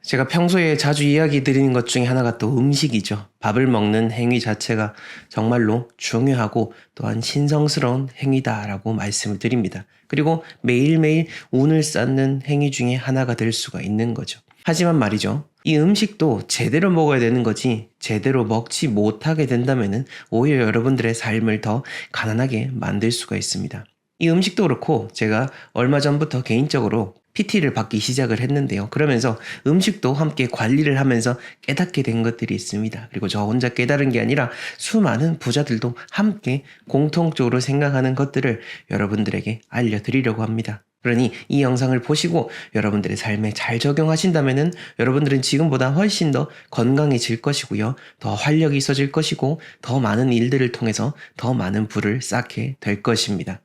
제가 평소에 자주 이야기 드리는 것 중에 하나가 또 음식이죠. 밥을 먹는 행위 자체가 정말로 중요하고 또한 신성스러운 행위다라고 말씀을 드립니다. 그리고 매일매일 운을 쌓는 행위 중에 하나가 될 수가 있는 거죠. 하지만 말이죠. 이 음식도 제대로 먹어야 되는 거지 제대로 먹지 못하게 된다면 오히려 여러분들의 삶을 더 가난하게 만들 수가 있습니다. 이 음식도 그렇고 제가 얼마 전부터 개인적으로 PT를 받기 시작을 했는데요. 그러면서 음식도 함께 관리를 하면서 깨닫게 된 것들이 있습니다. 그리고 저 혼자 깨달은 게 아니라 수많은 부자들도 함께 공통적으로 생각하는 것들을 여러분들에게 알려드리려고 합니다. 그러니 이 영상을 보시고 여러분들의 삶에 잘 적용하신다면 여러분들은 지금보다 훨씬 더 건강해질 것이고요. 더 활력이 있어질 것이고 더 많은 일들을 통해서 더 많은 부를 쌓게 될 것입니다.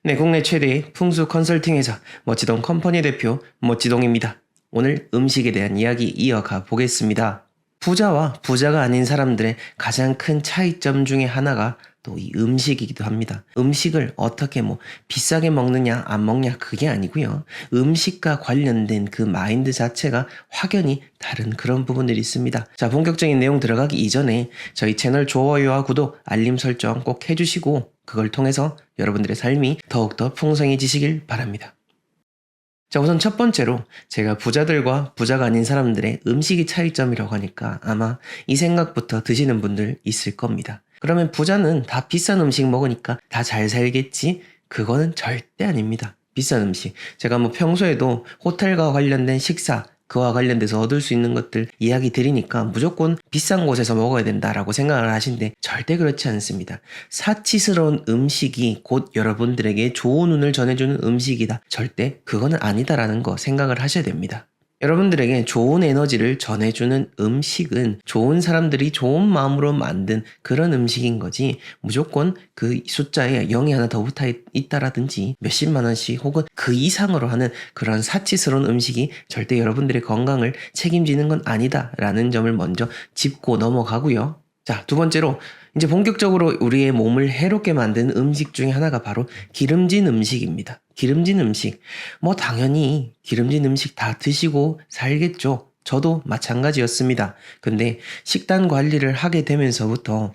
네, 국내 최대의 풍수 컨설팅 회사 멋지동 컴퍼니 대표 멋지동입니다. 오늘 음식에 대한 이야기 이어가 보겠습니다. 부자와 부자가 아닌 사람들의 가장 큰 차이점 중에 하나가 또 이 음식이기도 합니다. 음식을 어떻게 비싸게 먹느냐 안 먹냐 그게 아니고요. 음식과 관련된 그 마인드 자체가 확연히 다른 그런 부분들이 있습니다. 자, 본격적인 내용 들어가기 이전에 저희 채널 좋아요와 구독, 알림 설정 꼭 해주시고 그걸 통해서 여러분들의 삶이 더욱더 풍성해지시길 바랍니다. 자, 우선 첫 번째로 제가 부자들과 부자가 아닌 사람들의 음식이 차이점이라고 하니까 아마 이 생각부터 드시는 분들 있을 겁니다. 그러면 부자는 다 비싼 음식 먹으니까 다 잘 살겠지? 그거는 절대 아닙니다. 비싼 음식. 제가 평소에도 호텔과 관련된 식사, 그와 관련돼서 얻을 수 있는 것들 이야기 드리니까 무조건 비싼 곳에서 먹어야 된다라고 생각을 하시는데 절대 그렇지 않습니다. 사치스러운 음식이 곧 여러분들에게 좋은 운을 전해주는 음식이다. 절대 그거는 아니다라는 거 생각을 하셔야 됩니다. 여러분들에게 좋은 에너지를 전해주는 음식은 좋은 사람들이 좋은 마음으로 만든 그런 음식인 거지 무조건 그 숫자에 0이 하나 더 붙어 있다라든지 몇십만 원씩 혹은 그 이상으로 하는 그런 사치스러운 음식이 절대 여러분들의 건강을 책임지는 건 아니다라는 점을 먼저 짚고 넘어가고요. 자, 두 번째로 이제 본격적으로 우리의 몸을 해롭게 만드는 음식 중에 하나가 바로 기름진 음식입니다. 기름진 음식. 당연히 기름진 음식 다 드시고 살겠죠. 저도 마찬가지였습니다. 근데 식단 관리를 하게 되면서부터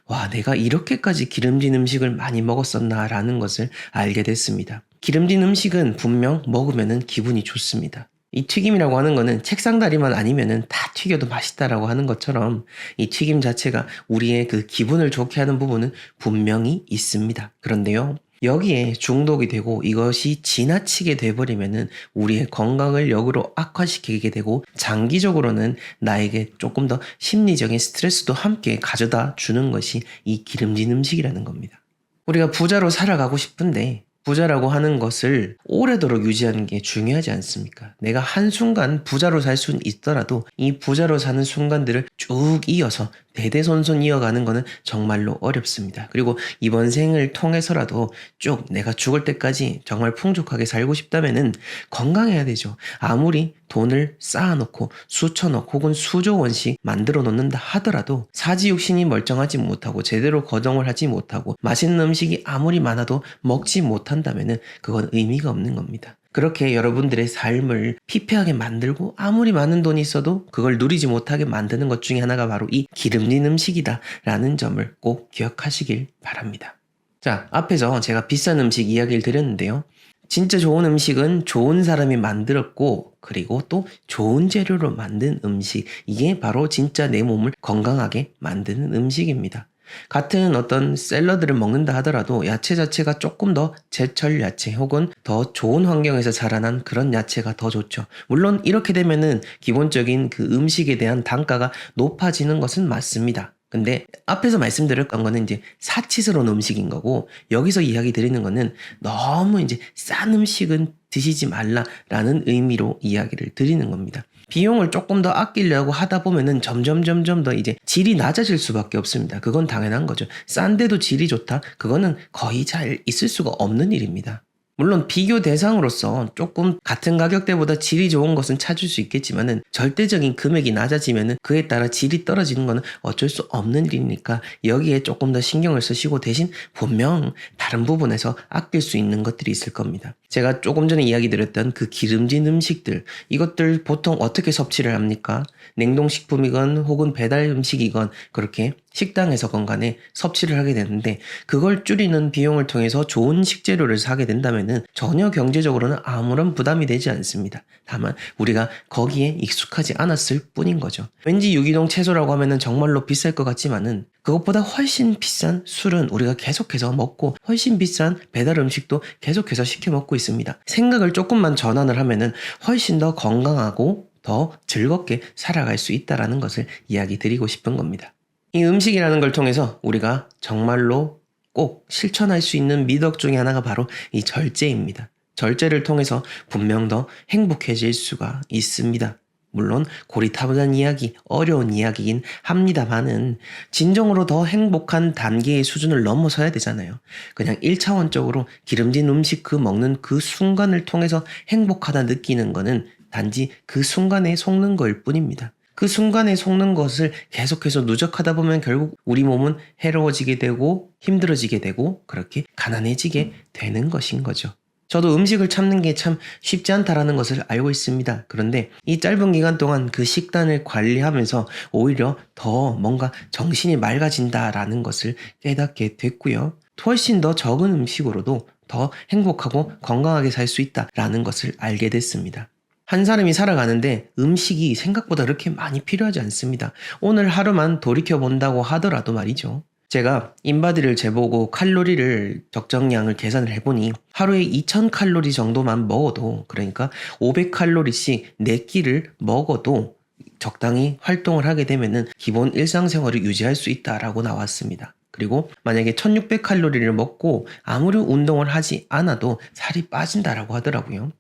와, 내가 이렇게까지 기름진 음식을 많이 먹었었나라는 것을 알게 됐습니다. 기름진 음식은 분명 먹으면 기분이 좋습니다. 이 튀김이라고 하는 거는 책상 다리만 아니면은 다 튀겨도 맛있다라고 하는 것처럼 이 튀김 자체가 우리의 그 기분을 좋게 하는 부분은 분명히 있습니다. 그런데요, 여기에 중독이 되고 이것이 지나치게 돼버리면은 우리의 건강을 역으로 악화시키게 되고 장기적으로는 나에게 조금 더 심리적인 스트레스도 함께 가져다 주는 것이 이 기름진 음식이라는 겁니다. 우리가 부자로 살아가고 싶은데 부자라고 하는 것을 오래도록 유지하는 게 중요하지 않습니까? 내가 한순간 부자로 살 수는 있더라도 이 부자로 사는 순간들을 쭉 이어서 대대손손 이어가는 거는 정말로 어렵습니다. 그리고 이번 생을 통해서라도 쭉 내가 죽을 때까지 정말 풍족하게 살고 싶다면은 건강해야 되죠. 아무리 돈을 쌓아놓고 수천억 혹은 수조 원씩 만들어 놓는다 하더라도 사지육신이 멀쩡하지 못하고 제대로 거동을 하지 못하고 맛있는 음식이 아무리 많아도 먹지 못한다면은 그건 의미가 없는 겁니다. 그렇게 여러분들의 삶을 피폐하게 만들고 아무리 많은 돈이 있어도 그걸 누리지 못하게 만드는 것 중에 하나가 바로 이 기름진 음식이다 라는 점을 꼭 기억하시길 바랍니다. 자, 앞에서 제가 비싼 음식 이야기를 드렸는데요. 진짜 좋은 음식은 좋은 사람이 만들었고 그리고 또 좋은 재료로 만든 음식, 이게 바로 진짜 내 몸을 건강하게 만드는 음식입니다. 같은 어떤 샐러드를 먹는다 하더라도 야채 자체가 조금 더 제철 야채 혹은 더 좋은 환경에서 자라난 그런 야채가 더 좋죠. 물론 이렇게 되면은 기본적인 그 음식에 대한 단가가 높아지는 것은 맞습니다. 근데 앞에서 말씀드렸던 거는 이제 사치스러운 음식인 거고 여기서 이야기 드리는 거는 너무 이제 싼 음식은 드시지 말라라는 의미로 이야기를 드리는 겁니다. 비용을 조금 더 아끼려고 하다 보면은 점점 더 이제 질이 낮아질 수밖에 없습니다. 그건 당연한 거죠. 싼데도 질이 좋다? 그거는 거의 잘 있을 수가 없는 일입니다. 물론 비교 대상으로서 조금 같은 가격대보다 질이 좋은 것은 찾을 수 있겠지만은 절대적인 금액이 낮아지면은 그에 따라 질이 떨어지는 것은 어쩔 수 없는 일이니까 여기에 조금 더 신경을 쓰시고 대신 분명 다른 부분에서 아낄 수 있는 것들이 있을 겁니다. 제가 조금 전에 이야기 드렸던 그 기름진 음식들, 이것들 보통 어떻게 섭취를 합니까? 냉동식품이건 혹은 배달 음식이건 그렇게 식당에서건 간에 섭취를 하게 되는데, 그걸 줄이는 비용을 통해서 좋은 식재료를 사게 된다면은 전혀 경제적으로는 아무런 부담이 되지 않습니다. 다만 우리가 거기에 익숙하지 않았을 뿐인 거죠. 왠지 유기농 채소라고 하면은 정말로 비쌀 것 같지만은 그것보다 훨씬 비싼 술은 우리가 계속해서 먹고, 훨씬 비싼 배달 음식도 계속해서 시켜 먹고 있습니다. 생각을 조금만 전환을 하면은 훨씬 더 건강하고 더 즐겁게 살아갈 수 있다라는 것을 이야기 드리고 싶은 겁니다. 이 음식이라는 걸 통해서 우리가 정말로 꼭 실천할 수 있는 미덕 중에 하나가 바로 이 절제입니다. 절제를 통해서 분명 더 행복해질 수가 있습니다. 물론 고리타분한 이야기, 어려운 이야기긴 합니다만은 진정으로 더 행복한 단계의 수준을 넘어서야 되잖아요. 그냥 1차원적으로 기름진 음식 먹는 그 순간을 통해서 행복하다 느끼는 거는 단지 그 순간에 속는 걸 뿐입니다. 그 순간에 속는 것을 계속해서 누적하다 보면 결국 우리 몸은 해로워지게 되고 힘들어지게 되고 그렇게 가난해지게 되는 것인 거죠. 저도 음식을 참는 게 참 쉽지 않다라는 것을 알고 있습니다. 그런데 이 짧은 기간 동안 그 식단을 관리하면서 오히려 더 뭔가 정신이 맑아진다라는 것을 깨닫게 됐고요. 훨씬 더 적은 음식으로도 더 행복하고 건강하게 살 수 있다라는 것을 알게 됐습니다. 한 사람이 살아가는데 음식이 생각보다 그렇게 많이 필요하지 않습니다. 오늘 하루만 돌이켜본다고 하더라도 말이죠. 제가 인바디를 재보고 칼로리를 적정량을 계산을 해보니 하루에 2000칼로리 정도만 먹어도, 그러니까 500칼로리씩 4끼를 먹어도 적당히 활동을 하게 되면은 기본 일상생활을 유지할 수 있다라고 나왔습니다. 그리고 만약에 1600칼로리를 먹고 아무리 운동을 하지 않아도 살이 빠진다라고 하더라고요.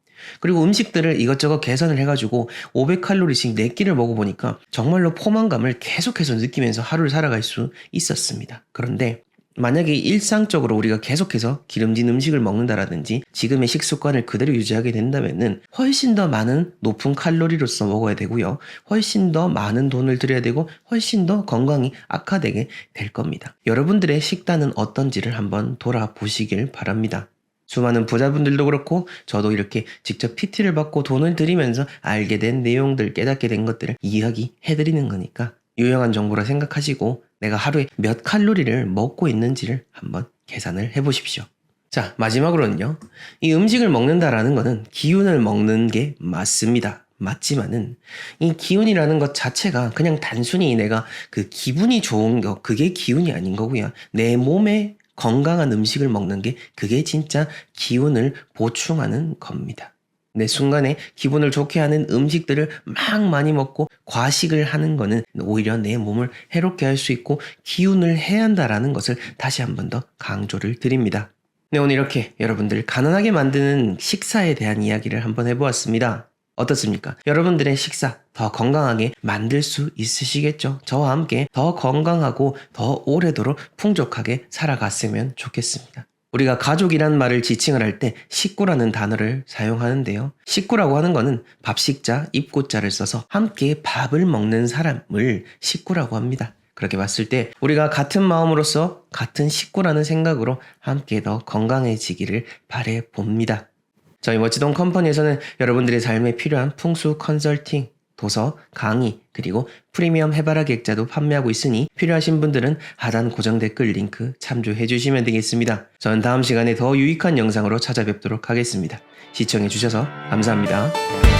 그리고 음식들을 이것저것 계산을 해가지고 500칼로리씩 4끼를 먹어보니까 정말로 포만감을 계속해서 느끼면서 하루를 살아갈 수 있었습니다. 그런데 만약에 일상적으로 우리가 계속해서 기름진 음식을 먹는다라든지 지금의 식습관을 그대로 유지하게 된다면은 훨씬 더 많은 높은 칼로리로서 먹어야 되고요. 훨씬 더 많은 돈을 들여야 되고 훨씬 더 건강이 악화되게 될 겁니다. 여러분들의 식단은 어떤지를 한번 돌아보시길 바랍니다. 수많은 부자분들도 그렇고 저도 이렇게 직접 PT를 받고 돈을 들이면서 알게 된 내용들, 깨닫게 된 것들을 이야기해드리는 거니까 유용한 정보라 생각하시고 내가 하루에 몇 칼로리를 먹고 있는지를 한번 계산을 해보십시오. 자, 마지막으로는요. 이 음식을 먹는다라는 거는 기운을 먹는 게 맞습니다. 맞지만은 이 기운이라는 것 자체가 그냥 단순히 내가 그 기분이 좋은 거, 그게 기운이 아닌 거고요. 내 몸에 건강한 음식을 먹는 게 그게 진짜 기운을 보충하는 겁니다. 내 순간에 기분을 좋게 하는 음식들을 막 많이 먹고 과식을 하는 거는 오히려 내 몸을 해롭게 할 수 있고 기운을 해한다라는 것을 다시 한 번 더 강조를 드립니다. 네, 오늘 이렇게 여러분들 가난하게 만드는 식사에 대한 이야기를 한번 해보았습니다. 어떻습니까? 여러분들의 식사 더 건강하게 만들 수 있으시겠죠? 저와 함께 더 건강하고 더 오래도록 풍족하게 살아갔으면 좋겠습니다. 우리가 가족이란 말을 지칭을 할 때 식구라는 단어를 사용하는데요. 식구라고 하는 거는 밥식자, 입구자를 써서 함께 밥을 먹는 사람을 식구라고 합니다. 그렇게 봤을 때 우리가 같은 마음으로서 같은 식구라는 생각으로 함께 더 건강해지기를 바라봅니다. 저희 멋지동 컴퍼니에서는 여러분들의 삶에 필요한 풍수 컨설팅, 도서, 강의, 그리고 프리미엄 해바라기 액자도 판매하고 있으니 필요하신 분들은 하단 고정 댓글 링크 참조해 주시면 되겠습니다. 저는 다음 시간에 더 유익한 영상으로 찾아뵙도록 하겠습니다. 시청해 주셔서 감사합니다.